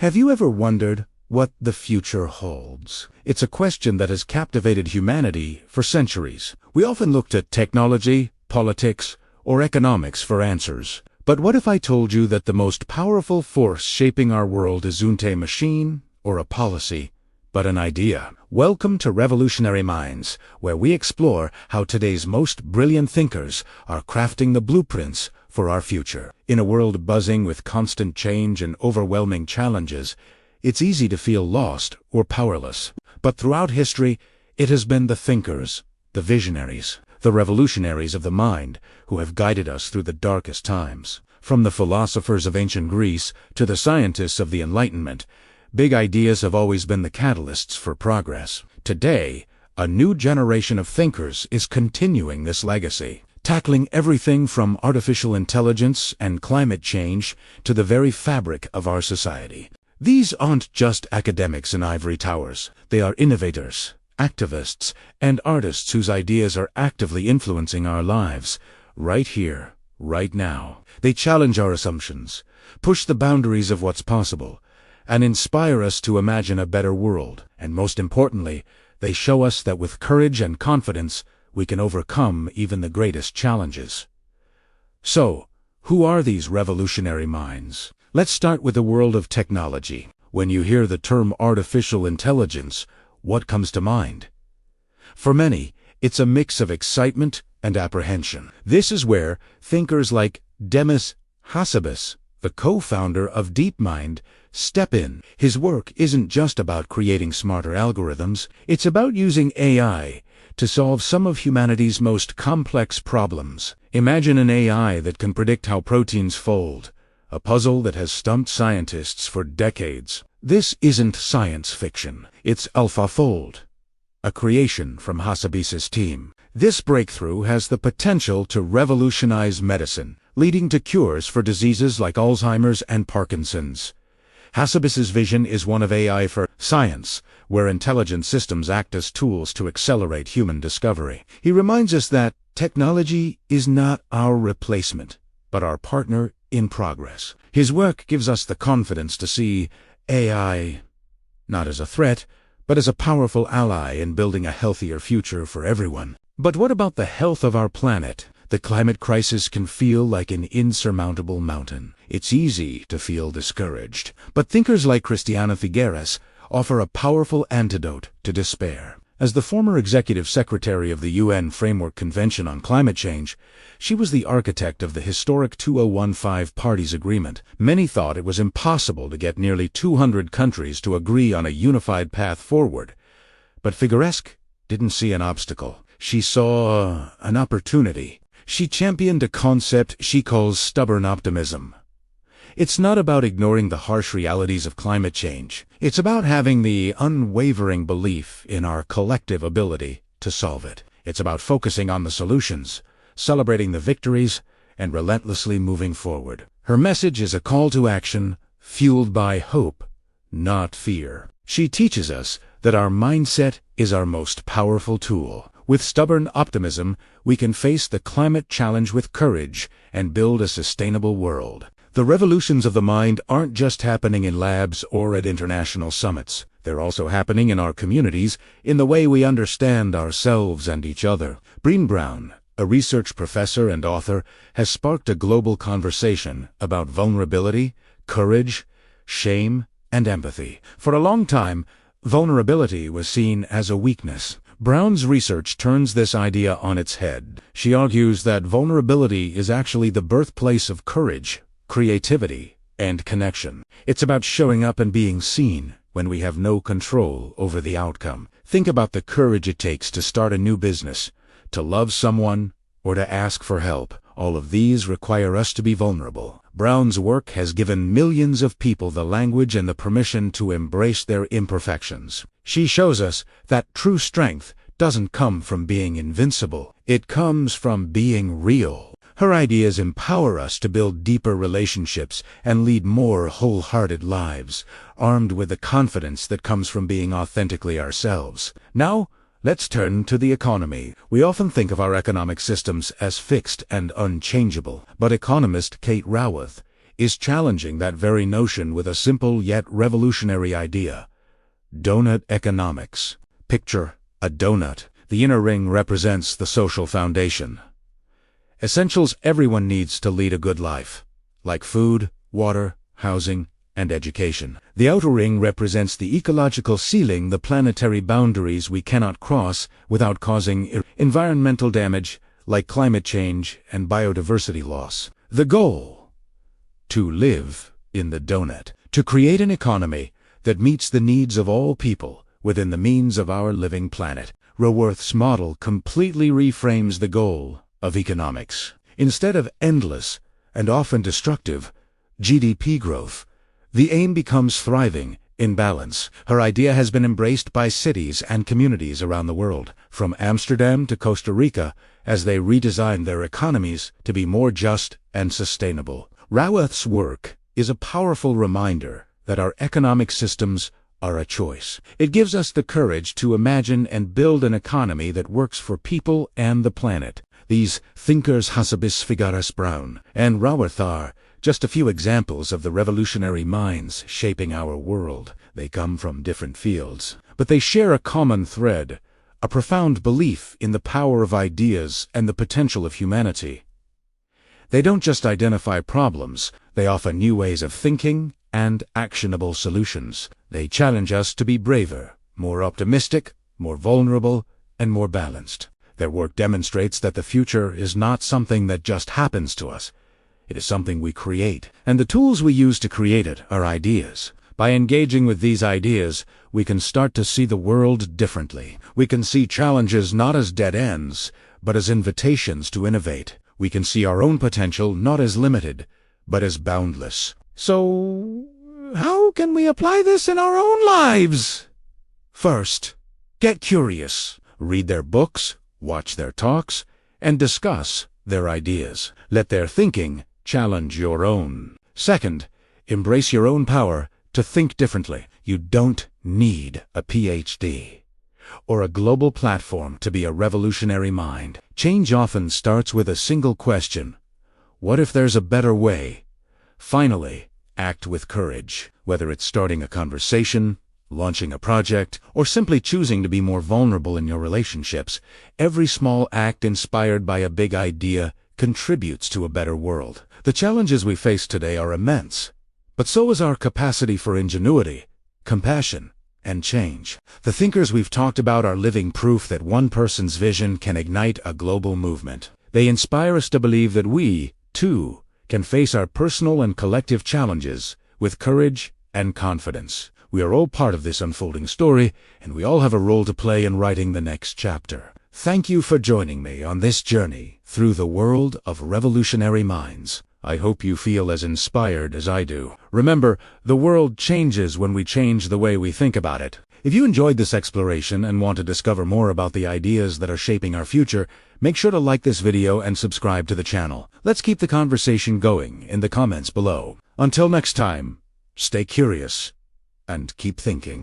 Have you ever wondered what the future holds? It's a question that has captivated humanity for centuries. We often look to technology, politics, or economics for answers. But what if I told you that the most powerful force shaping our world isn't a machine or a policy, but an idea? Welcome to Revolutionary Minds, where we explore how today's most brilliant thinkers are crafting the blueprints for our future. In a world buzzing with constant change and overwhelming challenges, it's easy to feel lost or powerless. But throughout history, it has been the thinkers, the visionaries, the revolutionaries of the mind who have guided us through the darkest times. From the philosophers of ancient Greece to the scientists of the Enlightenment, big ideas have always been the catalysts for progress. Today, a new generation of thinkers is continuing this legacy, tackling everything from artificial intelligence and climate change to the very fabric of our society. These aren't just academics in ivory towers. They are innovators, activists, and artists whose ideas are actively influencing our lives, right here, right now. They challenge our assumptions, push the boundaries of what's possible, and inspire us to imagine a better world. And most importantly, they show us that with courage and confidence, we can overcome even the greatest challenges. So, who are these revolutionary minds? Let's start with the world of technology. When you hear the term artificial intelligence, what comes to mind? For many, it's a mix of excitement and apprehension. This is where thinkers like Demis Hassabis, the co-founder of DeepMind, step in. His work isn't just about creating smarter algorithms, it's about using AI to solve some of humanity's most complex problems. Imagine an AI that can predict how proteins fold, a puzzle that has stumped scientists for decades. This isn't science fiction, it's AlphaFold, a creation from Hassabis's team. This breakthrough has the potential to revolutionize medicine, leading to cures for diseases like Alzheimer's and Parkinson's. Hassabis's vision is one of AI for science, where intelligent systems act as tools to accelerate human discovery. He reminds us that technology is not our replacement, but our partner in progress. His work gives us the confidence to see AI not as a threat, but as a powerful ally in building a healthier future for everyone. But what about the health of our planet? The climate crisis can feel like an insurmountable mountain. It's easy to feel discouraged, but thinkers like Christiana Figueres offer a powerful antidote to despair. As the former executive secretary of the UN Framework Convention on Climate Change, she was the architect of the historic 2015 Parties Agreement. Many thought it was impossible to get nearly 200 countries to agree on a unified path forward. But Figueres didn't see an obstacle. She saw an opportunity. She championed a concept she calls stubborn optimism. It's not about ignoring the harsh realities of climate change. It's about having the unwavering belief in our collective ability to solve it. It's about focusing on the solutions, celebrating the victories, and relentlessly moving forward. Her message is a call to action fueled by hope, not fear. She teaches us that our mindset is our most powerful tool. With stubborn optimism, we can face the climate challenge with courage and build a sustainable world. The revolutions of the mind aren't just happening in labs or at international summits. They're also happening in our communities, in the way we understand ourselves and each other. Brené Brown, a research professor and author, has sparked a global conversation about vulnerability, courage, shame, and empathy. For a long time, vulnerability was seen as a weakness. Brown's research turns this idea on its head. She argues that vulnerability is actually the birthplace of courage, creativity, and connection. It's about showing up and being seen when we have no control over the outcome. Think about the courage it takes to start a new business, to love someone, or to ask for help. All of these require us to be vulnerable. Brown's work has given millions of people the language and the permission to embrace their imperfections. She shows us that true strength doesn't come from being invincible. It comes from being real. Her ideas empower us to build deeper relationships and lead more wholehearted lives, armed with the confidence that comes from being authentically ourselves. Now, let's turn to the economy. We often think of our economic systems as fixed and unchangeable, but economist Kate Raworth is challenging that very notion with a simple yet revolutionary idea: donut economics. Picture a donut. The inner ring represents the social foundation. Essentials everyone needs to lead a good life, like food, water, housing, and education. The outer ring represents the ecological ceiling, the planetary boundaries we cannot cross without causing environmental damage, like climate change and biodiversity loss. The goal: to live in the donut, to create an economy that meets the needs of all people within the means of our living planet. Raworth's model completely reframes the goal of economics. Instead of endless and often destructive GDP growth, the aim becomes thriving in balance. Her idea has been embraced by cities and communities around the world, from Amsterdam to Costa Rica, as they redesign their economies to be more just and sustainable. Raworth's work is a powerful reminder that our economic systems are a choice. It gives us the courage to imagine and build an economy that works for people and the planet. These thinkers, Hassabis, Figaras, Brown, and Raworth, are just a few examples of the revolutionary minds shaping our world. They come from different fields, but they share a common thread: a profound belief in the power of ideas and the potential of humanity. They don't just identify problems, they offer new ways of thinking and actionable solutions. They challenge us to be braver, more optimistic, more vulnerable, and more balanced. Their work demonstrates that the future is not something that just happens to us. It is something we create, and the tools we use to create it are ideas. By engaging with these ideas, we can start to see the world differently. We can see challenges not as dead ends, but as invitations to innovate. We can see our own potential not as limited, but as boundless. So, how can we apply this in our own lives? First, get curious. Read their books, watch their talks, and discuss their ideas. Let their thinking challenge your own. Second, embrace your own power to think differently. You don't need a PhD or a global platform to be a revolutionary mind. Change often starts with a single question: what if there's a better way? Finally, act with courage. Whether it's starting a conversation, launching a project, or simply choosing to be more vulnerable in your relationships, every small act inspired by a big idea contributes to a better world. The challenges we face today are immense, but so is our capacity for ingenuity, compassion, and change. The thinkers we've talked about are living proof that one person's vision can ignite a global movement. They inspire us to believe that we, too, can face our personal and collective challenges with courage and confidence. We are all part of this unfolding story, and we all have a role to play in writing the next chapter. Thank you for joining me on this journey through the world of revolutionary minds. I hope you feel as inspired as I do. Remember, the world changes when we change the way we think about it. If you enjoyed this exploration and want to discover more about the ideas that are shaping our future, make sure to like this video and subscribe to the channel. Let's keep the conversation going in the comments below. Until next time, stay curious and keep thinking.